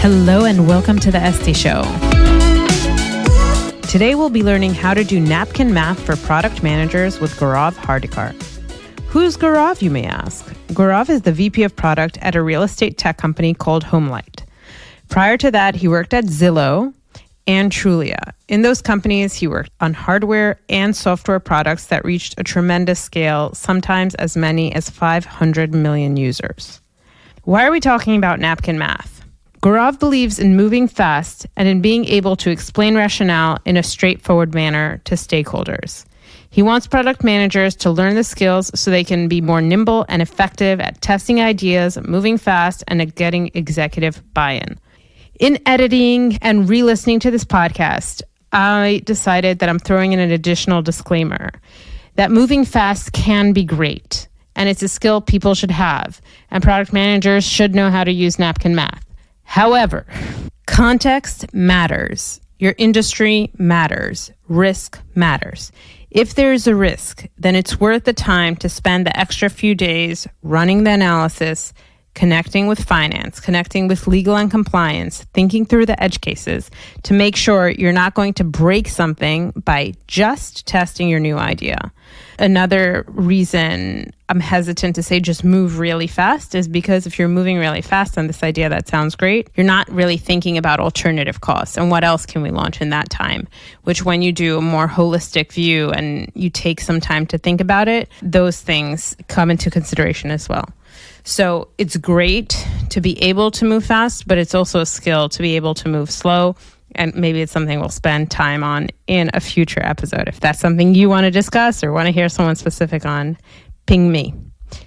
Hello and welcome to the Esty Show. Today we'll be learning how to do napkin math for product managers with Gaurav Hardikar. Who's Gaurav, you may ask? Gaurav is the VP of product at a real estate tech company called HomeLight. Prior to that, he worked at Zillow and Trulia. In those companies, he worked on hardware and software products that reached a tremendous scale, sometimes as many as 500 million users. Why are we talking about napkin math? Gaurav believes in moving fast and in being able to explain rationale in a straightforward manner to stakeholders. He wants product managers to learn the skills so they can be more nimble and effective at testing ideas, moving fast, and at getting executive buy-in. In editing and re-listening to this podcast, I decided that I'm throwing in an additional disclaimer that moving fast can be great, and it's a skill people should have, and product managers should know how to use napkin math. However, context matters. Your industry matters. Risk matters. If there's a risk, then it's worth the time to spend the extra few days running the analysis, connecting with finance, connecting with legal and compliance, thinking through the edge cases to make sure you're not going to break something by just testing your new idea. Another reason I'm hesitant to say just move really fast is because if you're moving really fast on this idea that sounds great, you're not really thinking about alternative costs and what else can we launch in that time, which when you do a more holistic view and you take some time to think about it, those things come into consideration as well. So it's great to be able to move fast, but it's also a skill to be able to move slow. And maybe it's something we'll spend time on in a future episode. If that's something you want to discuss or want to hear someone specific on, ping me.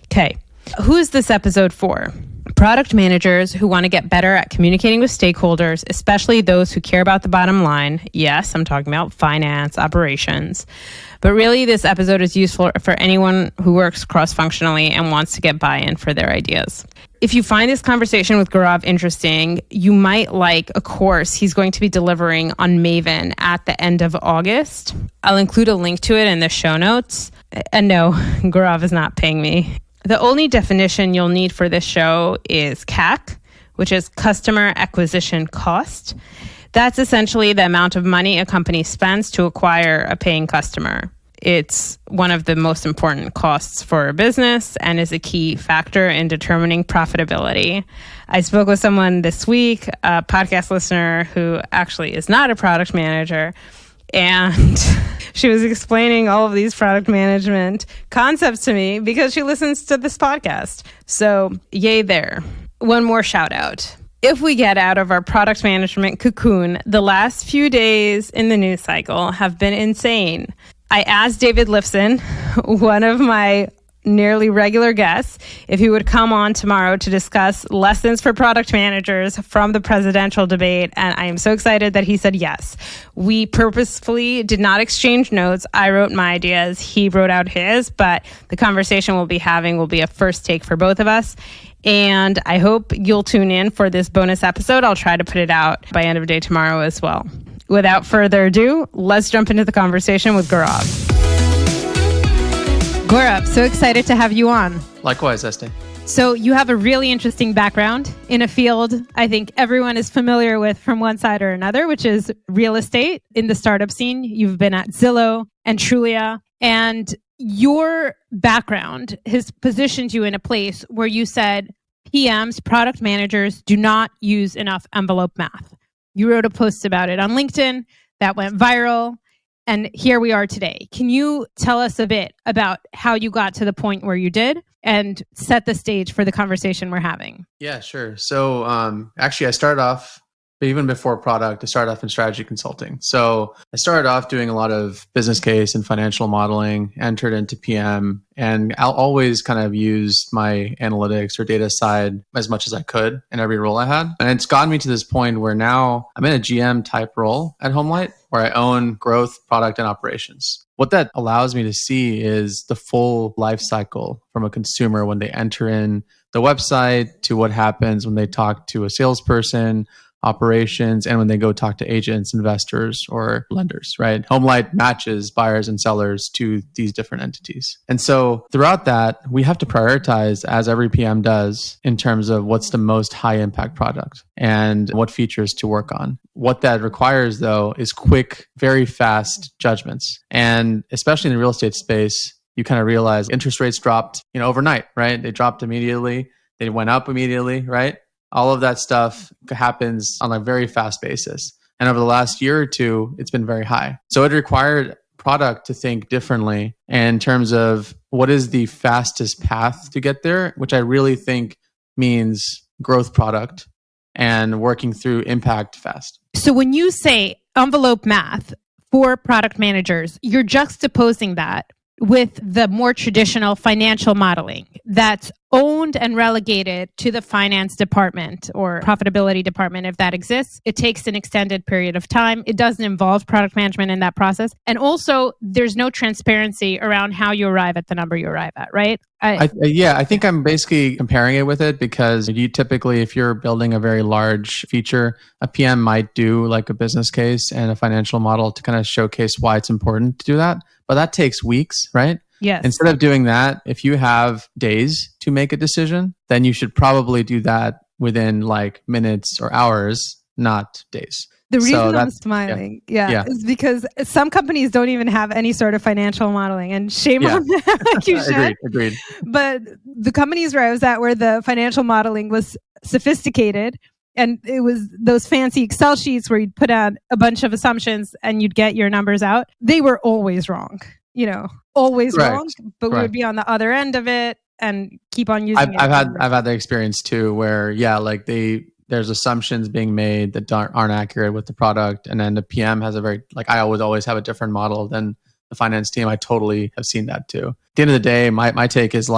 Okay, who is this episode for? Product managers who want to get better at communicating with stakeholders, especially those who care about the bottom line. Yes, I'm talking about finance, operations. But really, this episode is useful for anyone who works cross-functionally and wants to get buy-in for their ideas. If you find this conversation with Gaurav interesting, you might like a course he's going to be delivering on Maven at the end of August. I'll include a link to it in the show notes. And no, Gaurav is not paying me. The only definition you'll need for this show is CAC, which is customer acquisition cost. That's essentially the amount of money a company spends to acquire a paying customer. It's one of the most important costs for a business and is a key factor in determining profitability. I spoke with someone this week, a podcast listener who actually is not a product manager, and she was explaining all of these product management concepts to me because she listens to this podcast. So yay there. One more shout out. If we get out of our product management cocoon, the last few days in the news cycle have been insane. I asked David Lifson, one of my nearly regular guests, if he would come on tomorrow to discuss lessons for product managers from the presidential debate. And I am so excited that he said yes. We purposefully did not exchange notes. I wrote my ideas. He wrote out his, but the conversation we'll be having will be a first take for both of us. And I hope you'll tune in for this bonus episode. I'll try to put it out by end of day tomorrow as well. Without further ado, let's jump into the conversation with Gaurav. Gaurav, so excited to have you on. Likewise, Esty. So you have a really interesting background in a field I think everyone is familiar with from one side or another, which is real estate in the startup scene. You've been at Zillow and Trulia, and your background has positioned you in a place where you said PMs, product managers, do not use enough envelope math. You wrote a post about it on LinkedIn that went viral, and here we are today. Can you tell us a bit about how you got to the point where you did and set the stage for the conversation we're having? Yeah, sure. So actually, I started off, even before product, I started off in strategy consulting. So I started off doing a lot of business case and financial modeling, entered into PM, and I'll always kind of used my analytics or data side as much as I could in every role I had. And it's gotten me to this point where now I'm in a GM type role at HomeLight, where I own growth, product, and operations. What that allows me to see is the full life cycle from a consumer when they enter in the website to what happens when they talk to a salesperson, operations, and when they go talk to agents, investors, or lenders, right? HomeLight matches buyers and sellers to these different entities. And so throughout that, we have to prioritize, as every PM does, in terms of what's the most high impact product and what features to work on. What that requires, though, is quick, very fast judgments. And especially in the real estate space, you kind of realize interest rates dropped, overnight, right? They dropped immediately. They went up immediately, right? All of that stuff happens on a very fast basis. And over the last year or two, it's been very high. So it required product to think differently in terms of what is the fastest path to get there, which I really think means growth product and working through impact fast. So when you say envelope math for product managers, you're juxtaposing that with the more traditional financial modeling that's owned and relegated to the finance department or profitability department, if that exists. It takes an extended period of time. It doesn't involve product management in that process. And also, there's no transparency around how you arrive at the number you arrive at, right? I think I'm basically comparing it with it because you typically, if you're building a very large feature, a PM might do like a business case and a financial model to kind of showcase why it's important to do that. But that takes weeks, right? Yes. Instead of doing that, if you have days to make a decision, then you should probably do that within like minutes or hours, not days. The reason I'm smiling, is because some companies don't even have any sort of financial modeling, and shame on them. You should. Agreed. But the companies where I was at, where the financial modeling was sophisticated, and it was those fancy Excel sheets where you'd put out a bunch of assumptions and you'd get your numbers out, they were always wrong. Always wrong. But we would be on the other end of it and keep on using it. I've had the experience too, where there's assumptions being made that aren't accurate with the product, and then the PM has I always have a different model than the finance team. I totally have seen that too. At the end of the day, my take is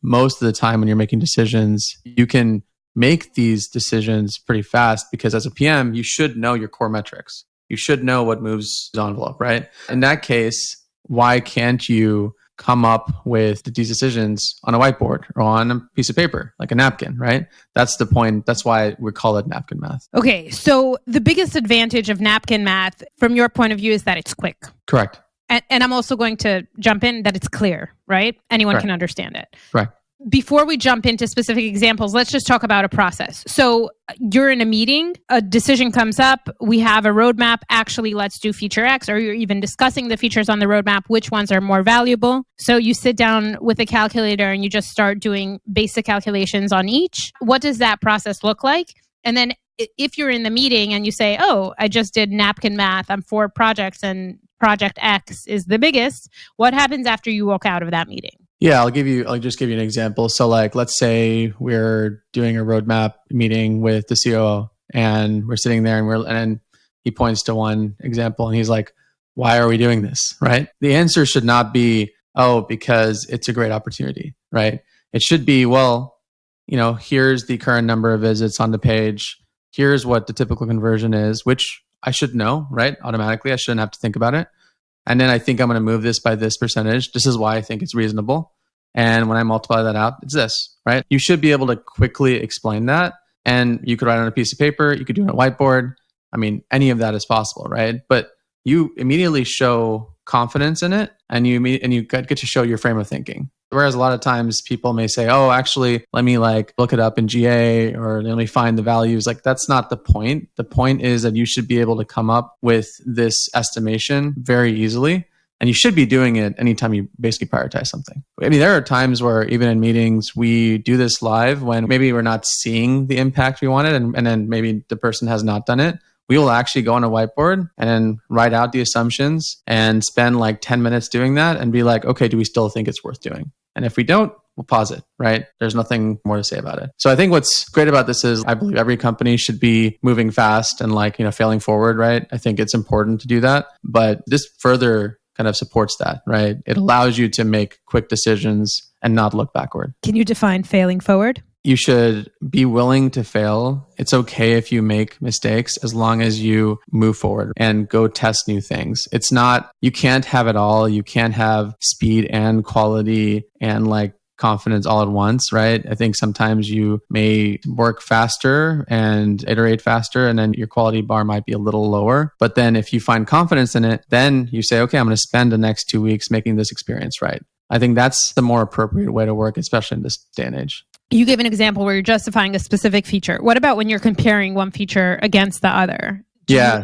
most of the time when you're making decisions, you can make these decisions pretty fast because as a PM, you should know your core metrics. You should know what moves the envelope, right? In that case, why can't you come up with these decisions on a whiteboard or on a piece of paper, like a napkin, right? That's the point. That's why we call it napkin math. Okay. So the biggest advantage of napkin math from your point of view is that it's quick. Correct. And I'm also going to jump in that it's clear, right? Anyone can understand it. Right. Before we jump into specific examples, let's just talk about a process. So you're in a meeting, a decision comes up, we have a roadmap, actually let's do feature X, or you're even discussing the features on the roadmap, which ones are more valuable. So you sit down with a calculator and you just start doing basic calculations on each. What does that process look like? And then if you're in the meeting and you say, oh, I just did napkin math, I'm 4 projects and project X is the biggest, what happens after you walk out of that meeting? Yeah, I'll just give you an example. So let's say we're doing a roadmap meeting with the COO and we're sitting there and he points to one example and he's like, why are we doing this? Right? The answer should not be, oh, because it's a great opportunity, right? It should be, well, here's the current number of visits on the page. Here's what the typical conversion is, which I should know, right? Automatically, I shouldn't have to think about it. And then I think I'm going to move this by this percentage. This is why I think it's reasonable. And when I multiply that out, it's this, right? You should be able to quickly explain that. And you could write on a piece of paper. You could do it on a whiteboard. I mean, any of that is possible, right? But you immediately show confidence in it and you get to show your frame of thinking. Whereas a lot of times people may say, oh, actually, let me look it up in GA or let me find the values. That's not the point. The point is that you should be able to come up with this estimation very easily. And you should be doing it anytime you basically prioritize something. I mean, there are times where even in meetings, we do this live when maybe we're not seeing the impact we wanted and then maybe the person has not done it. We will actually go on a whiteboard and then write out the assumptions and spend 10 minutes doing that and be like, okay, do we still think it's worth doing? And if we don't, we'll pause it, right? There's nothing more to say about it. So I think what's great about this is I believe every company should be moving fast and failing forward, right? I think it's important to do that. But this further kind of supports that, right? It allows you to make quick decisions and not look backward. Can you define failing forward? You should be willing to fail. It's okay if you make mistakes as long as you move forward and go test new things. It's not, you can't have it all. You can't have speed and quality and confidence all at once, right? I think sometimes you may work faster and iterate faster, and then your quality bar might be a little lower. But then if you find confidence in it, then you say, okay, I'm going to spend the next 2 weeks making this experience right. I think that's the more appropriate way to work, especially in this day and age. You gave an example where you're justifying a specific feature. What about when you're comparing one feature against the other? Yeah.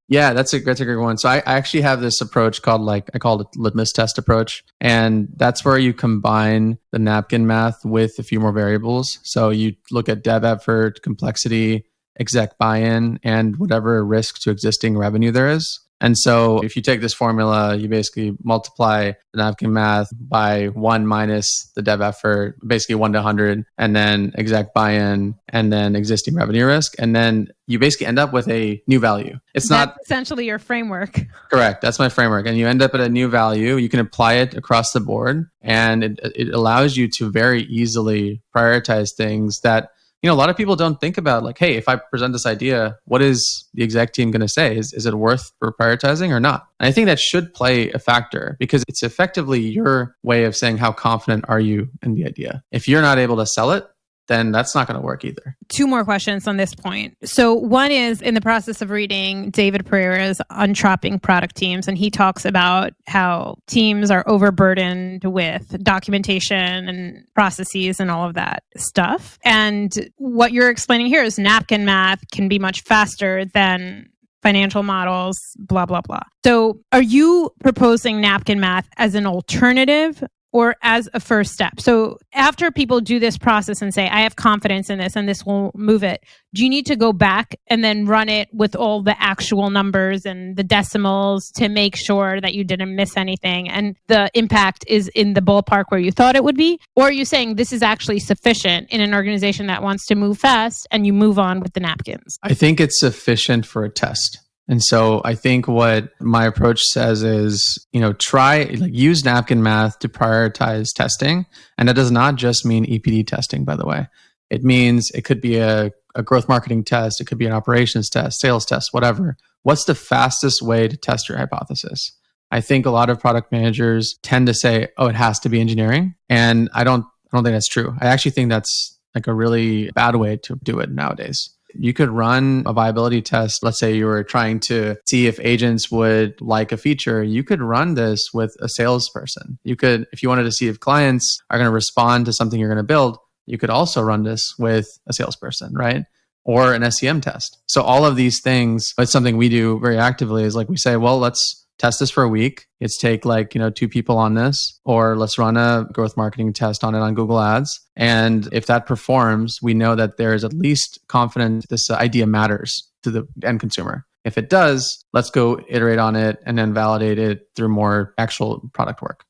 Yeah, that's a great one. So I actually have this approach called I call it litmus test approach. And that's where you combine the napkin math with a few more variables. So you look at dev effort, complexity, exec buy-in, and whatever risk to existing revenue there is. And so if you take this formula, you basically multiply the napkin math by 1 minus the dev effort, basically 1 to 100, and then exec buy-in, and then existing revenue risk. And then you basically end up with a new value. That's not essentially your framework. Correct. That's my framework. And you end up at a new value. You can apply it across the board. And it allows you to very easily prioritize things that a lot of people don't think about, like, hey, if I present this idea, what is the exec team going to say? Is it worth prioritizing or not? And I think that should play a factor because it's effectively your way of saying how confident are you in the idea. If you're not able to sell it, then that's not going to work either. 2 more questions on this point. So one is in the process of reading David Pereira's Untrapping Product Teams, and he talks about how teams are overburdened with documentation and processes and all of that stuff. And what you're explaining here is napkin math can be much faster than financial models, blah, blah, blah. So are you proposing napkin math as an alternative or as a first step? So after people do this process and say, I have confidence in this and this will move it, do you need to go back and then run it with all the actual numbers and the decimals to make sure that you didn't miss anything and the impact is in the ballpark where you thought it would be? Or are you saying this is actually sufficient in an organization that wants to move fast and you move on with the napkins? I think it's sufficient for a test. And so I think what my approach says is, use napkin math to prioritize testing. And that does not just mean EPD testing, by the way. It means it could be a growth marketing test. It could be an operations test, sales test, whatever. What's the fastest way to test your hypothesis? I think a lot of product managers tend to say, oh, it has to be engineering. And I don't think that's true. I actually think that's like a really bad way to do it nowadays. You could run a viability test. Let's say you were trying to see if agents would like a feature. You could run this with a salesperson. You could, if you wanted to see if clients are going to respond to something you're going to build, you could also run this with a salesperson, right? Or an SEM test. So all of these things, it's something we do very actively is like we say, well, let's test this for a week. Let's take 2 people on this, or let's run a growth marketing test on it on Google Ads. And if that performs, we know that there's at least confidence this idea matters to the end consumer. If it does, let's go iterate on it and then validate it through more actual product work.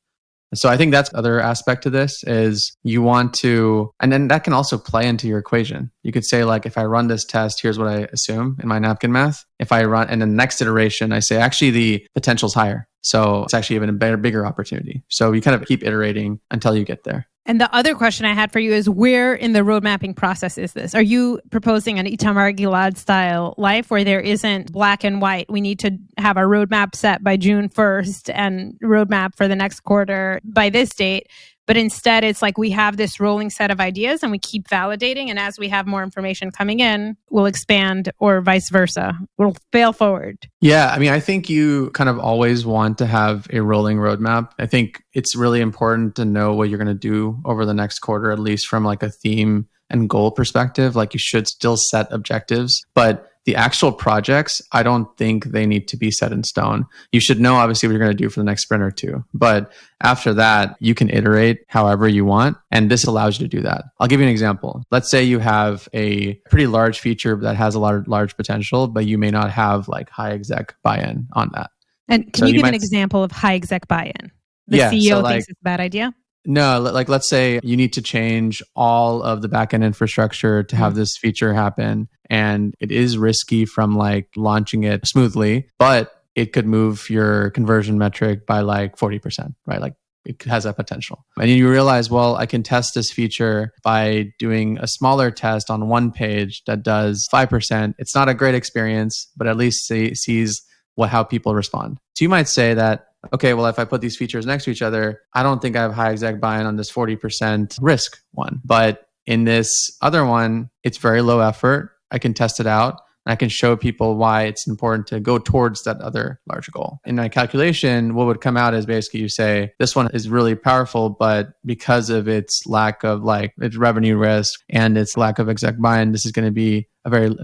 So I think that's the other aspect to this is you want to, and then that can also play into your equation. You could say if I run this test, here's what I assume in my napkin math. If I run, and the next iteration, I say actually the potential's higher. So it's actually even a bigger opportunity. So you kind of keep iterating until you get there. And the other question I had for you is where in the road mapping process is this? Are you proposing an Itamar Gilad style life where there isn't black and white? We need to have our roadmap set by June 1st and roadmap for the next quarter by this date. But instead, it's like we have this rolling set of ideas and we keep validating. And as we have more information coming in, we'll expand or vice versa. We'll fail forward. Yeah. I mean, I think you kind of always want to have a rolling roadmap. I think it's really important to know what you're going to do over the next quarter, at least from a theme and goal perspective. You should still set objectives, but the actual projects, I don't think they need to be set in stone. You should know, obviously, what you're going to do for the next sprint or two. But after that, you can iterate however you want. And this allows you to do that. I'll give you an example. Let's say you have a pretty large feature that has a lot of large potential, but you may not have high exec buy-in on that. And can you give an example of high exec buy-in? The CEO thinks it's a bad idea? No, let's say you need to change all of the backend infrastructure to have this feature happen. And it is risky from launching it smoothly, but it could move your conversion metric by 40%, right? It has that potential. And you realize, well, I can test this feature by doing a smaller test on one page that does 5%. It's not a great experience, but at least sees how people respond. So you might say that okay, well, if I put these features next to each other, I don't think I have high exec buy-in on this 40% risk one. But in this other one, it's very low effort. I can test it out. And I can show people why it's important to go towards that other larger goal. In my calculation, what would come out is basically you say, this one is really powerful, but because of its lack of its revenue risk and its lack of exec buy-in, this is going to be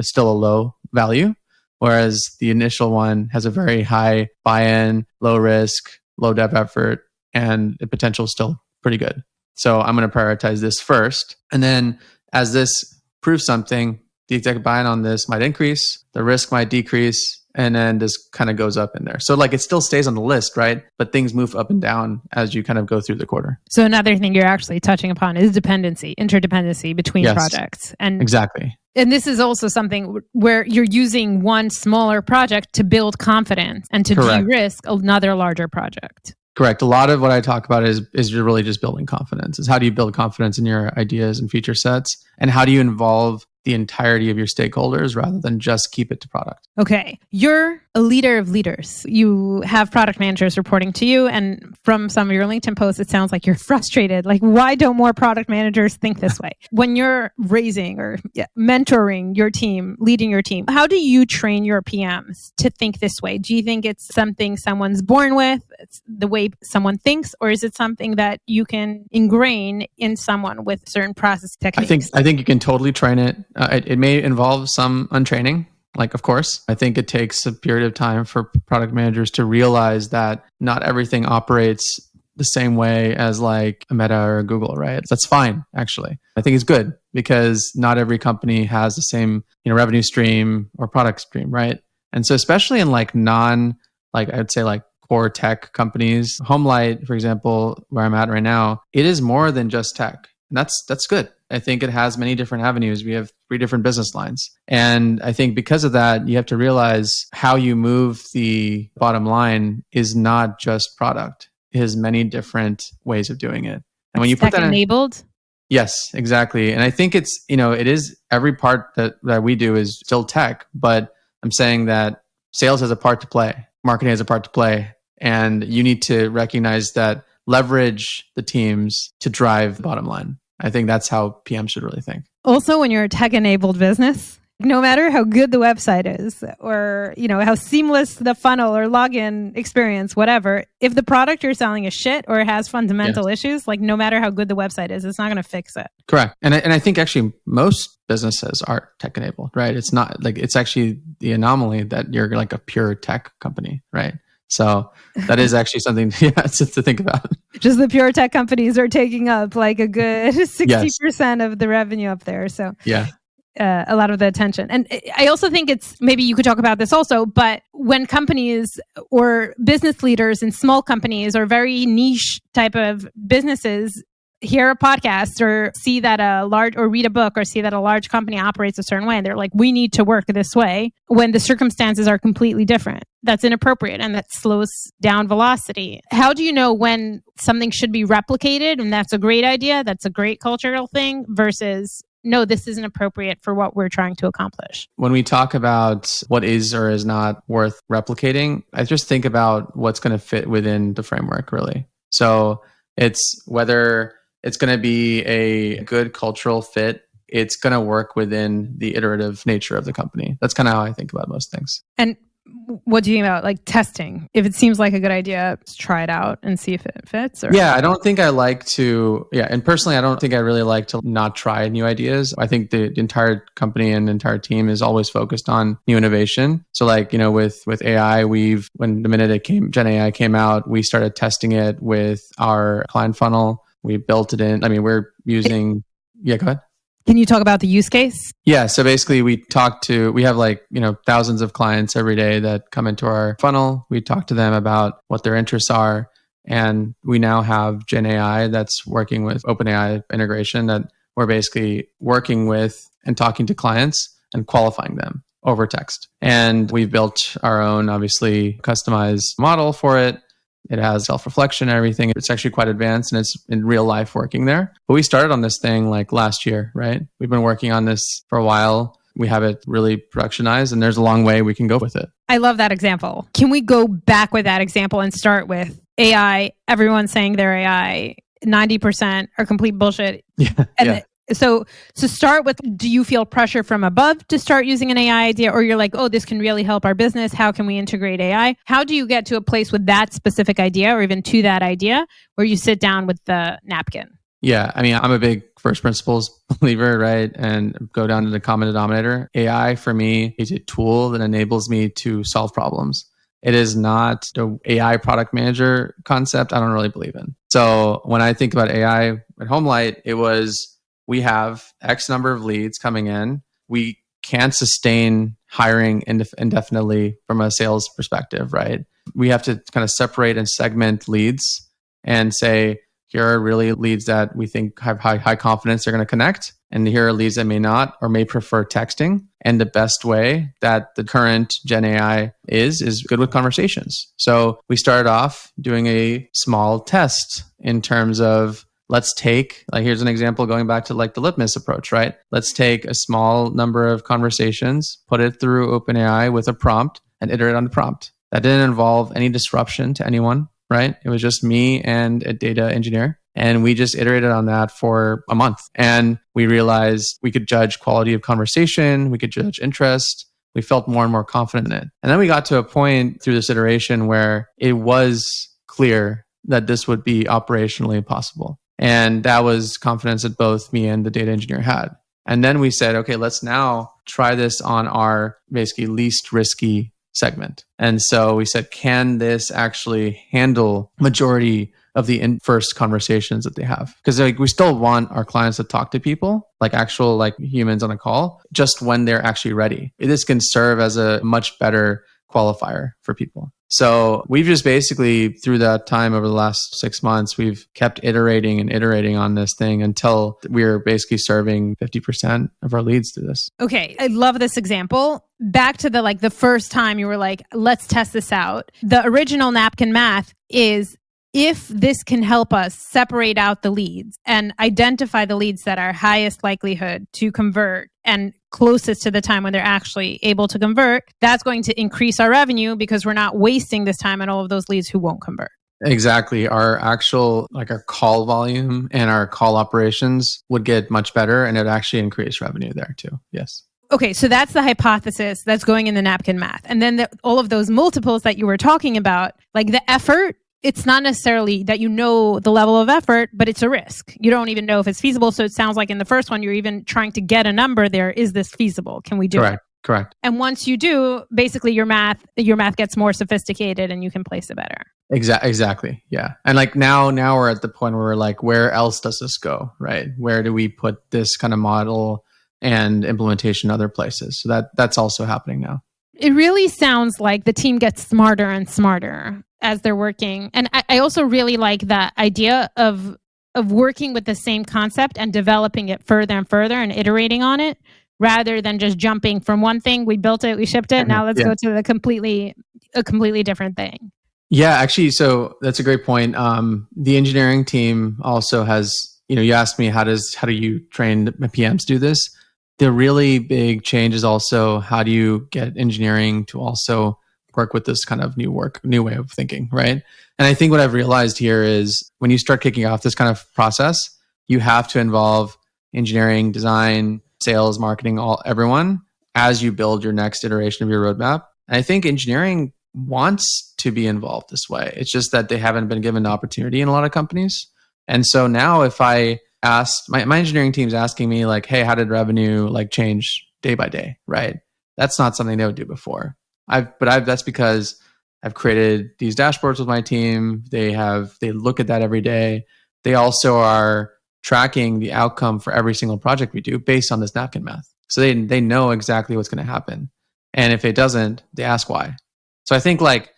still a low value. Whereas the initial one has a very high buy-in, low risk, low dev effort, and the potential is still pretty good. So I'm going to prioritize this first. And then as this proves something, the executive buy-in on this might increase, the risk might decrease, and then this kind of goes up in there. So it still stays on the list, right? But things move up and down as you kind of go through the quarter. So another thing you're actually touching upon is interdependency between projects. And exactly. And this is also something where you're using one smaller project to build confidence and to de-risk another larger project. Correct. A lot of what I talk about is you're really just building confidence. Is how do you build confidence in your ideas and feature sets? And how do you involve the entirety of your stakeholders rather than just keep it to product? Okay. You're a leader of leaders. You have product managers reporting to you. And from some of your LinkedIn posts, it sounds like you're frustrated. Why don't more product managers think this way? When you're raising or mentoring your team, leading your team, how do you train your PMs to think this way? Do you think it's something someone's born with? It's the way someone thinks? Or is it something that you can ingrain in someone with certain process techniques? I think you can totally train it. It may involve some untraining. Of course, I think it takes a period of time for product managers to realize that not everything operates the same way as a Meta or a Google, right? That's fine, actually. I think it's good because not every company has the same revenue stream or product stream, right? And so especially in I'd say core tech companies, HomeLight, for example, where I'm at right now, it is more than just tech. And that's good. I think it has many different avenues. We have 3 different business lines. And I think because of that, you have to realize how you move the bottom line is not just product. It has many different ways of doing it. And when you put that enabled? Yes, exactly. And I think it's, it is every part that we do is still tech, but I'm saying that sales has a part to play, marketing has a part to play, and you need to recognize that, leverage the teams to drive the bottom line. I think that's how PM should really think. Also, when you're a tech-enabled business, no matter how good the website is or, how seamless the funnel or login experience, whatever, if the product you're selling is shit or it has fundamental issues, no matter how good the website is, it's not going to fix it. Correct. And I think actually most businesses are tech-enabled, right? It's not it's actually the anomaly that you're a pure tech company, right? So that is actually something to think about. Just the pure tech companies are taking up a good 60% of the revenue up there. So a lot of the attention. And I also think maybe you could talk about this also, but when companies or business leaders in small companies or very niche type of businesses hear a podcast or see that read a book or see that a large company operates a certain way, and they're like, we need to work this way when the circumstances are completely different. That's inappropriate and that slows down velocity. How do you know when something should be replicated and that's a great idea, that's a great cultural thing, versus no, this isn't appropriate for what we're trying to accomplish? When we talk about what is or is not worth replicating, I just think about what's going to fit within the framework, really. So it's whether it's going to be a good cultural fit. It's going to work within the iterative nature of the company. That's kind of how I think about most things. And what do you think about testing? If it seems like a good idea, try it out and see if it fits? Or? Yeah, I don't think I like to, and personally, I don't think I really like to not try new ideas. I think the entire company and the entire team is always focused on new innovation. So with AI, when the minute Gen AI came out, we started testing it with our client funnel. We built it in. We're using, go ahead. Can you talk about the use case? Yeah. So basically we have thousands of clients every day that come into our funnel. We talk to them about what their interests are. And we now have Gen AI that's working with OpenAI integration that we're basically working with and talking to clients and qualifying them over text. And we've built our own, obviously, customized model for it. It has self-reflection and everything. It's actually quite advanced and it's in real life working there. But we started on this thing last year, right? We've been working on this for a while. We have it really productionized and there's a long way we can go with it. I love that example. Can we go back with that example and start with AI? Everyone's saying they're AI. 90% are complete bullshit. Yeah. And so start with, do you feel pressure from above to start using an AI idea? Or you're like, oh, this can really help our business. How can we integrate AI? How do you get to a place with that specific idea or even to that idea where you sit down with the napkin? Yeah. I mean, I'm a big first principles believer, right? And go down to the common denominator. AI for me is a tool that enables me to solve problems. It is not the AI product manager concept I don't really believe in. So when I think about AI at HomeLight, it was, we have X number of leads coming in. We can't sustain hiring indefinitely from a sales perspective, right? We have to kind of separate and segment leads and say, here are really leads that we think have high confidence they're going to connect. And here are leads that may not or may prefer texting. And the best way that the current Gen AI is good with conversations. So we started off doing a small test in terms of, let's take, like, here's an example going back to like the litmus approach, right? Let's take a small number of conversations, put it through OpenAI with a prompt and iterate on the prompt. That didn't involve any disruption to anyone, right? It was just me and a data engineer. And we just iterated on that for a month. And we realized we could judge quality of conversation. We could judge interest. We felt more and more confident in it. And then we got to a point through this iteration where it was clear that this would be operationally possible. And that was confidence that both me and the data engineer had. And then we said, okay, let's now try this on our basically least risky segment. And so we said, can this actually handle majority of the first conversations that they have? Because like we still want our clients to talk to people, like actual like humans on a call, just when they're actually ready. This can serve as a much better qualifier for people. So we've just basically, through that time over the last 6 months, we've kept iterating and iterating on this thing until we're basically serving 50% of our leads through this. Okay. I love this example. Back to the first time you were like, let's test this out. The original Napkin Math is, if this can help us separate out the leads and identify the leads that are highest likelihood to convert and closest to the time when they're actually able to convert, that's going to increase our revenue because we're not wasting this time on all of those leads who won't convert. Exactly. Our actual, like our call volume and our call operations would get much better, and it would actually increase revenue there too. Yes. Okay, so that's the hypothesis that's going in the Napkin Math. And then all of those multiples that you were talking about, like the effort, it's not necessarily that you know the level of effort, but it's a risk. You don't even know if it's feasible. So it sounds like in the first one, you're even trying to get a number there. Is this feasible? Can we do it? Correct. And once you do, basically your math gets more sophisticated and you can place it better. Exactly. Yeah. And like now we're at the point where we're like, where else does this go? Right? Where do we put this kind of model and implementation other places? So that's also happening now. It really sounds like the team gets smarter and smarter as they're working. And I also really like that idea of working with the same concept and developing it further and further and iterating on it, rather than just jumping from one thing. We built it, we shipped it. Now let's go to a completely different thing. Yeah, actually, so that's a great point. The engineering team also has, you asked me, how do you train the PMs to do this? The really big change is also, how do you get engineering to also work with this kind of new way of thinking, right? And I think what I've realized here is when you start kicking off this kind of process, you have to involve engineering, design, sales, marketing, everyone as you build your next iteration of your roadmap. And I think engineering wants to be involved this way. It's just that they haven't been given the opportunity in a lot of companies. And so now if I asked, my engineering team's asking me like, hey, how did revenue like change day by day, right? That's not something they would do before. That's because I've created these dashboards with my team. They look at that every day. They also are tracking the outcome for every single project we do based on this napkin math. So they know exactly what's going to happen. And if it doesn't, they ask why. So I think like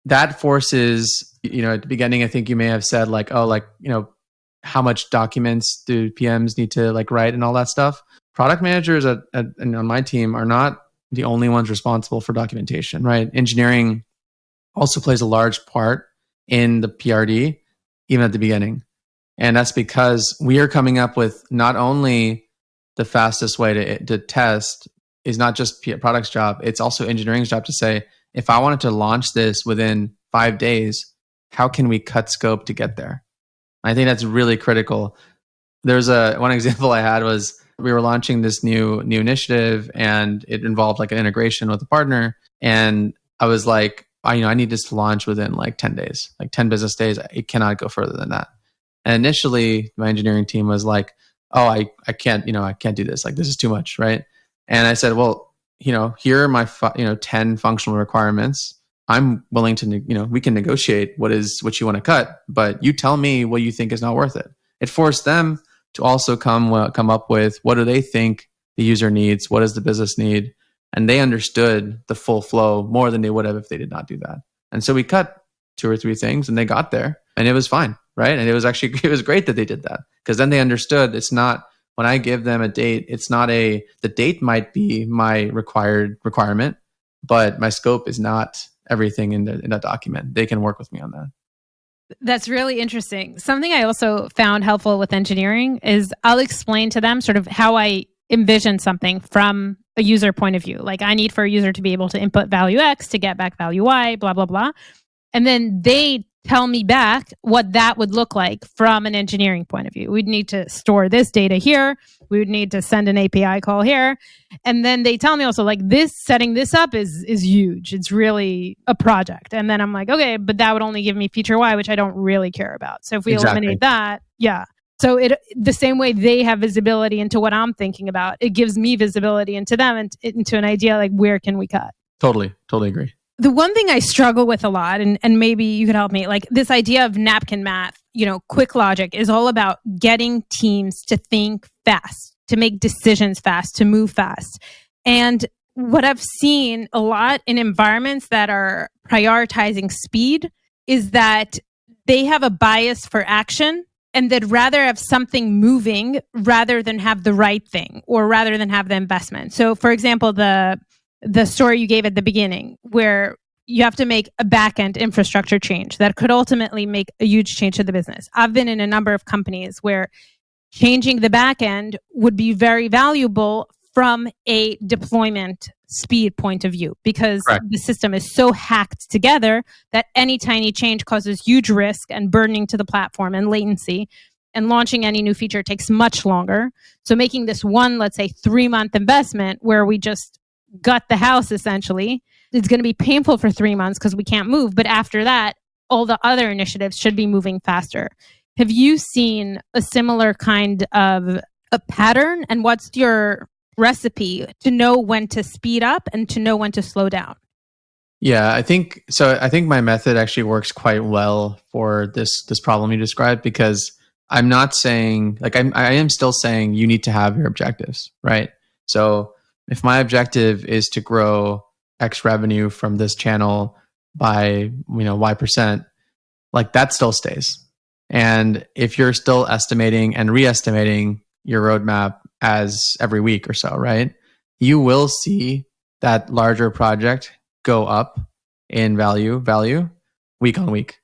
that forces, at the beginning, I think you may have said like, how much documents do PMs need to like write and all that stuff. Product managers and on my team are not the only ones responsible for documentation, right? Engineering also plays a large part in the PRD, even at the beginning. And that's because we are coming up with not only the fastest way to test is not just product's job, it's also engineering's job to say, if I wanted to launch this within 5 days, how can we cut scope to get there? I think that's really critical. There's one example I had was we were launching this new initiative, and it involved like an integration with a partner. And I was like, I need this to launch within like 10 days, like 10 business days. It cannot go further than that. And initially my engineering team was like, oh, I can't do this. Like, this is too much. Right. And I said, well, here are my 10 functional requirements. I'm willing to, we can negotiate what you want to cut, but you tell me what you think is not worth it. It forced them to also come up with, what do they think the user needs? What does the business need? And they understood the full flow more than they would have if they did not do that. And so we cut 2 or 3 things, and they got there, and it was fine. Right. And it was great that they did that, because then they understood it's not, when I give them a date, it's not the date might be my requirement, but my scope is not everything in that document. They can work with me on that. That's really interesting. Something I also found helpful with engineering is I'll explain to them sort of how I envision something from a user point of view. Like, I need for a user to be able to input value X to get back value Y, blah, blah, blah. And then they tell me back what that would look like from an engineering point of view. We'd need to store this data here. We would need to send an API call here. And then they tell me also, like, setting this up is huge. It's really a project. And then I'm like, okay, but that would only give me feature Y, which I don't really care about. So if we eliminate that, yeah. So the same way they have visibility into what I'm thinking about, it gives me visibility into them and into an idea like, where can we cut? Totally agree. The one thing I struggle with a lot, and maybe you could help me, like this idea of napkin math, quick logic is all about getting teams to think fast, to make decisions fast, to move fast. And what I've seen a lot in environments that are prioritizing speed is that they have a bias for action, and they'd rather have something moving rather than have the right thing, or rather than have the investment. So for example, the story you gave at the beginning, where you have to make a back-end infrastructure change that could ultimately make a huge change to the business. I've been in a number of companies where changing the back-end would be very valuable from a deployment speed point of view, because the system is so hacked together that any tiny change causes huge risk and burdening to the platform and latency. And launching any new feature takes much longer. So making this one, let's say 3-month investment where we just gut the house, essentially, it's going to be painful for 3 months because we can't move. But after that, all the other initiatives should be moving faster. Have you seen a similar kind of a pattern? And what's your recipe to know when to speed up and to know when to slow down? Yeah, I think my method actually works quite well for this problem you described, because I'm not saying, like, I am still saying you need to have your objectives, right? So if my objective is to grow X revenue from this channel by, Y%, like, that still stays. And if you're still estimating and re-estimating your roadmap as every week or so, right, you will see that larger project go up in value week on week,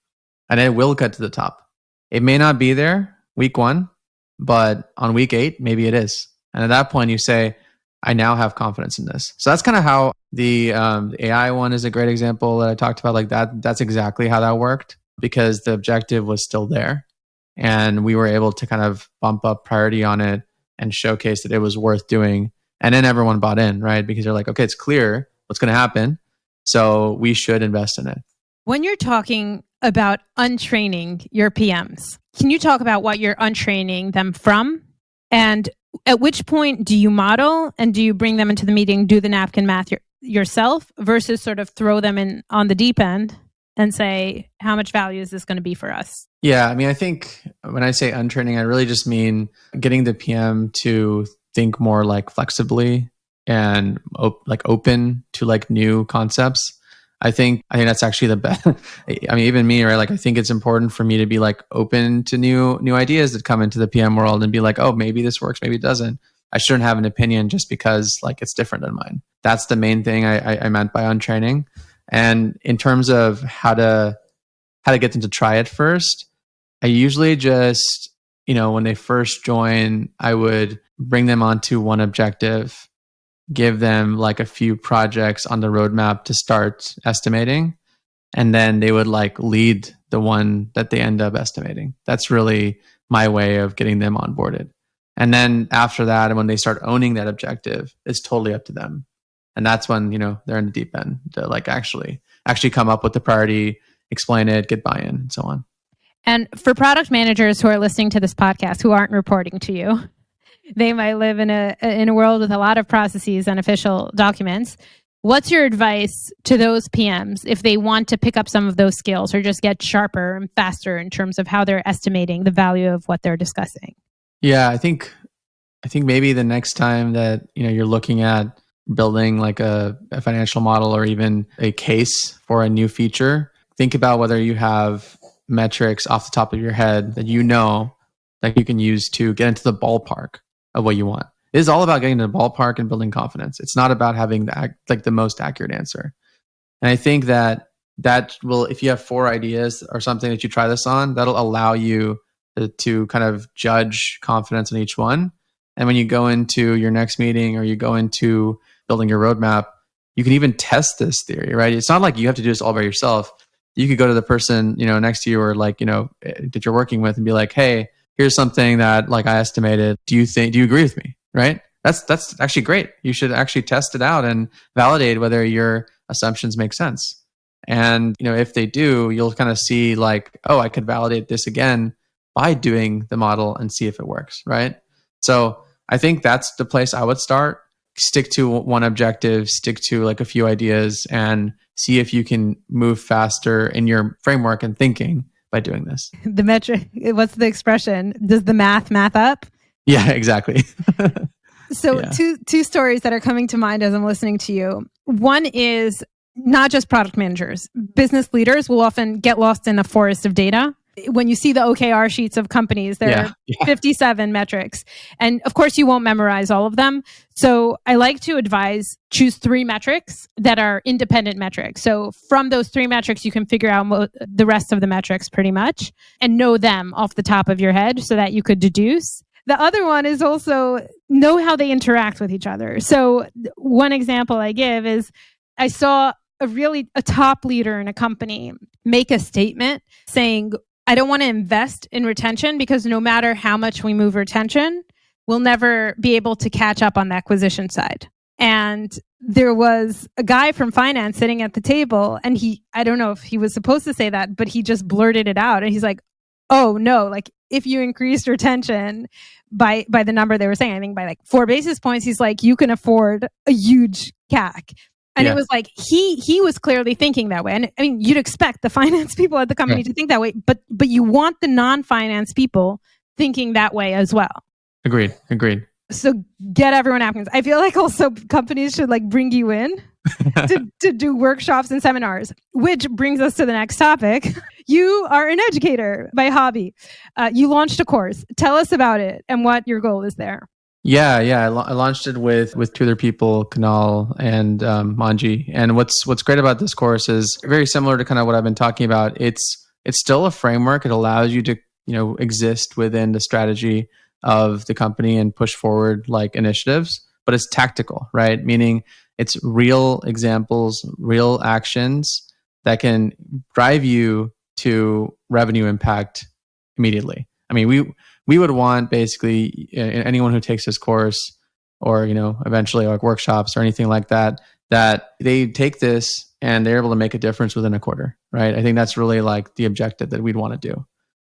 and it will cut to the top. It may not be there week 1, but on week 8, maybe it is. And at that point you say, I now have confidence in this. So that's kind of how the AI one is a great example that I talked about. Like that's exactly how that worked, because the objective was still there, and we were able to kind of bump up priority on it and showcase that it was worth doing. And then everyone bought in, right? Because they're like, okay, it's clear what's going to happen, so we should invest in it. When you're talking about untraining your PMs, can you talk about what you're untraining them from? And at which point do you model, and do you bring them into the meeting, do the napkin math yourself, versus sort of throw them in on the deep end and say, how much value is this going to be for us? Yeah, I mean, I think when I say untraining, I really just mean getting the PM to think more like flexibly and open to like new concepts. I think that's actually the best. I mean, even me, right? Like, I think it's important for me to be like open to new ideas that come into the PM world, and be like, oh, maybe this works, maybe it doesn't. I shouldn't have an opinion just because like it's different than mine. That's the main thing I meant by untraining. And in terms of how to get them to try it first, I usually just, when they first join, I would bring them onto one objective give them like a few projects on the roadmap to start estimating. And then they would like lead the one that they end up estimating. That's really my way of getting them onboarded. And then after that, and when they start owning that objective, it's totally up to them. And that's when, they're in the deep end to like actually come up with the priority, explain it, get buy-in, and so on. And for product managers who are listening to this podcast who aren't reporting to you, they might live in a world with a lot of processes and official documents. What's your advice to those PMs if they want to pick up some of those skills or just get sharper and faster in terms of how they're estimating the value of what they're discussing? Yeah, I think maybe the next time that you're looking at building like a financial model or even a case for a new feature, think about whether you have metrics off the top of your head that that you can use to get into the ballpark of what you want. It is all about getting to the ballpark and building confidence. It's not about having the most accurate answer. And I think that will, if you have 4 ideas or something that you try this on, that'll allow you to kind of judge confidence in each one. And when you go into your next meeting or you go into building your roadmap, you can even test this theory, right? It's not like you have to do this all by yourself. You could go to the person, next to you or that you're working with and be like, hey, here's something that like I estimated. Do you agree with me? Right? That's actually great. You should actually test it out and validate whether your assumptions make sense. And, if they do, you'll kind of see like, oh, I could validate this again by doing the model and see if it works, right? So I think that's the place I would start. Stick to one objective, stick to like a few ideas, and see if you can move faster in your framework and thinking by doing this. The metric, what's the expression? Does the math up? Yeah, exactly. So Yeah. two stories that are coming to mind as I'm listening to you. One is not just product managers. Business leaders will often get lost in a forest of data. When you see the OKR sheets of companies, there are 57 metrics. And of course, you won't memorize all of them. So I like to advise choose 3 metrics that are independent metrics. So from those 3 metrics, you can figure out the rest of the metrics pretty much and know them off the top of your head so that you could deduce. The other one is also know how they interact with each other. So one example I give is I saw a top leader in a company make a statement saying, I don't want to invest in retention because no matter how much we move retention, we'll never be able to catch up on the acquisition side. And there was a guy from finance sitting at the table and I don't know if he was supposed to say that, but he just blurted it out. And he's like, oh no, like if you increased retention by the number they were saying, I think by like 4 basis points, he's like, you can afford a huge CAC. And it was like, he was clearly thinking that way. And I mean, you'd expect the finance people at the company to think that way, but you want the non-finance people thinking that way as well. Agreed. So get everyone napkins. I feel like also companies should like bring you in to do workshops and seminars, which brings us to the next topic. You are an educator by hobby. You launched a course. Tell us about it and what your goal is there. Yeah. I launched it with 2 other people, Kunal and Manji. And what's great about this course is very similar to kind of what I've been talking about. It's still a framework. It allows you to exist within the strategy of the company and push forward like initiatives, but it's tactical, right? Meaning it's real examples, real actions that can drive you to revenue impact immediately. I mean, we would want basically anyone who takes this course or, eventually like workshops or anything like that they take this and they're able to make a difference within a quarter, right? I think that's really like the objective that we'd want to do.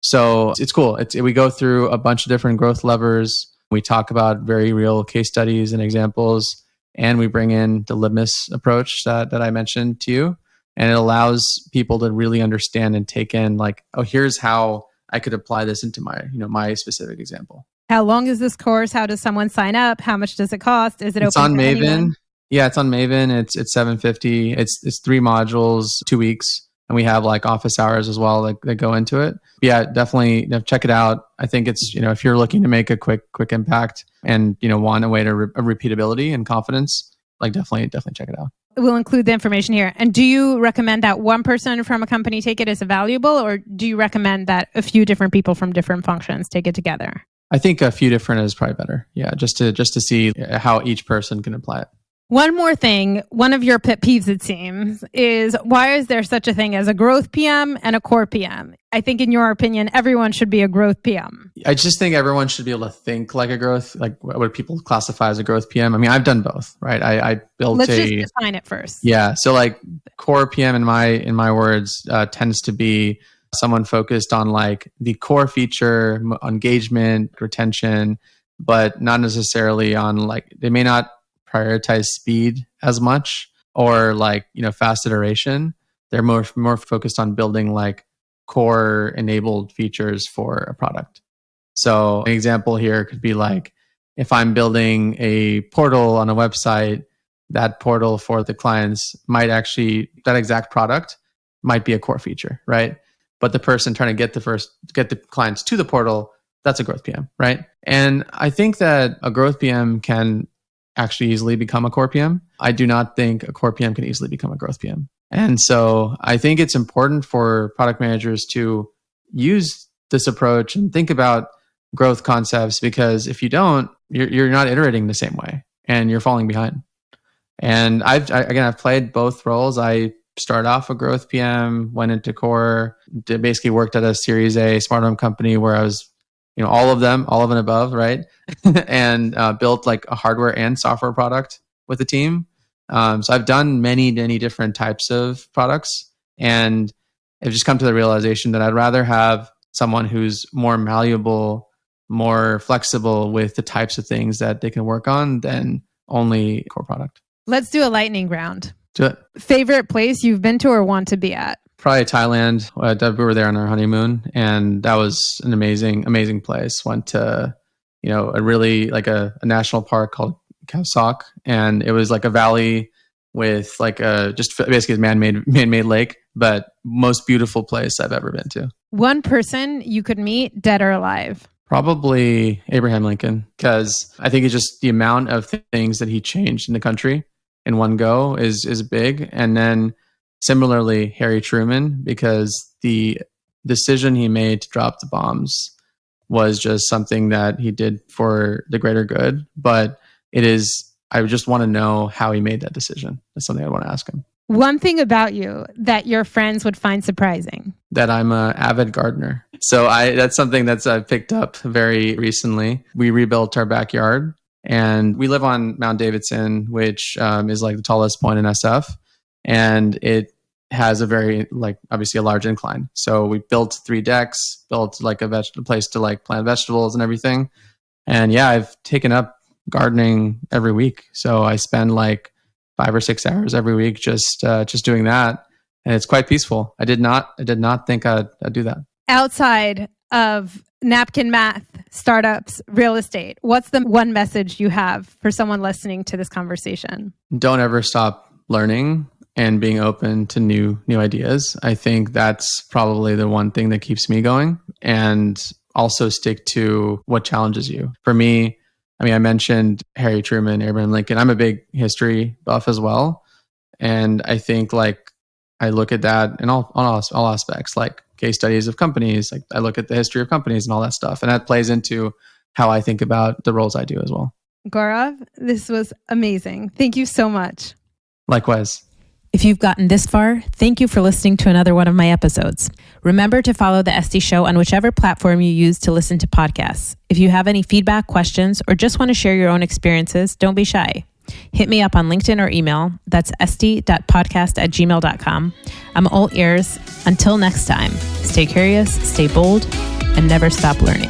So it's cool. We go through a bunch of different growth levers. We talk about very real case studies and examples, and we bring in the litmus approach that I mentioned to you. And it allows people to really understand and take in like, oh, here's how I could apply this into my, my specific example. How long is this course? How does someone sign up? How much does it cost? Is it It's open on to Maven? anyone? Yeah, it's on Maven. It's $750. It's 3 modules, 2 weeks. And we have like office hours as well that go into it. Yeah, definitely check it out. I think it's, if you're looking to make a quick impact and, want a way to repeatability and confidence, like definitely check it out. We'll include the information here. And do you recommend that one person from a company take it as valuable, or do you recommend that a few different people from different functions take it together? I think a few different is probably better. Yeah, just to see how each person can apply it. One more thing, one of your pet peeves, it seems, is why is there such a thing as a growth PM and a core PM? I think in your opinion, everyone should be a growth PM. I just think everyone should be able to think like a growth, like what people classify as a growth PM. I mean, I've done both, right? I built Let's just define it first. Yeah. So like core PM in my words tends to be someone focused on like the core feature, engagement, retention, but not necessarily on like, they may not prioritize speed as much or like, fast iteration. They're more focused on building like core enabled features for a product. So an example here could be like, if I'm building a portal on a website, that portal for the clients might actually, that exact product might be a core feature, right? But the person trying to get the clients to the portal, that's a growth PM, right? And I think that a growth PM can actually easily become a core PM. I do not think a core PM can easily become a growth PM. And so I think it's important for product managers to use this approach and think about growth concepts, because if you don't, you're not iterating the same way and you're falling behind. And I've played both roles. I started off a growth PM, went into core, basically worked at a Series A smart home company where I was all of and above, right? and built like a hardware and software product with the team. So I've done many different types of products, and I've just come to the realization that I'd rather have someone who's more malleable, more flexible with the types of things that they can work on than only core product. Let's do a lightning round. Do it. Favorite place you've been to or want to be at? Probably Thailand. We were there on our honeymoon, and that was an amazing place. Went to, a really like a national park called Khao Sok, and it was like a valley with like just basically a man-made lake, but most beautiful place I've ever been to. One person you could meet, dead or alive? Probably Abraham Lincoln, because I think it's just the amount of things that he changed in the country in one go is big. And then similarly, Harry Truman, because the decision he made to drop the bombs was just something that he did for the greater good. But I just want to know how he made that decision. That's something I want to ask him. One thing about you that your friends would find surprising? That I'm an avid gardener. So that's something that's I've picked up very recently. We rebuilt our backyard, and we live on Mount Davidson, which is like the tallest point in SF. And it has a very, like, obviously a large incline. So we built 3 decks, built like a place to like plant vegetables and everything. And yeah, I've taken up gardening every week. So I spend like 5 or 6 hours every week just doing that. And it's quite peaceful. I did not think I'd do that. Outside of Napkin Math, startups, real estate, what's the one message you have for someone listening to this conversation? Don't ever stop learning and being open to new ideas. I think that's probably the one thing that keeps me going. And also stick to what challenges you. For me, I mean, I mentioned Harry Truman, Abraham Lincoln. I'm a big history buff as well. And I think like I look at that in all aspects, like case studies of companies. Like I look at the history of companies and all that stuff. And that plays into how I think about the roles I do as well. Gaurav, this was amazing. Thank you so much. Likewise. If you've gotten this far, thank you for listening to another one of my episodes. Remember to follow The Esty Show on whichever platform you use to listen to podcasts. If you have any feedback, questions, or just want to share your own experiences, don't be shy. Hit me up on LinkedIn or email. That's esty.podcast@gmail.com. I'm all ears. Until next time, stay curious, stay bold, and never stop learning.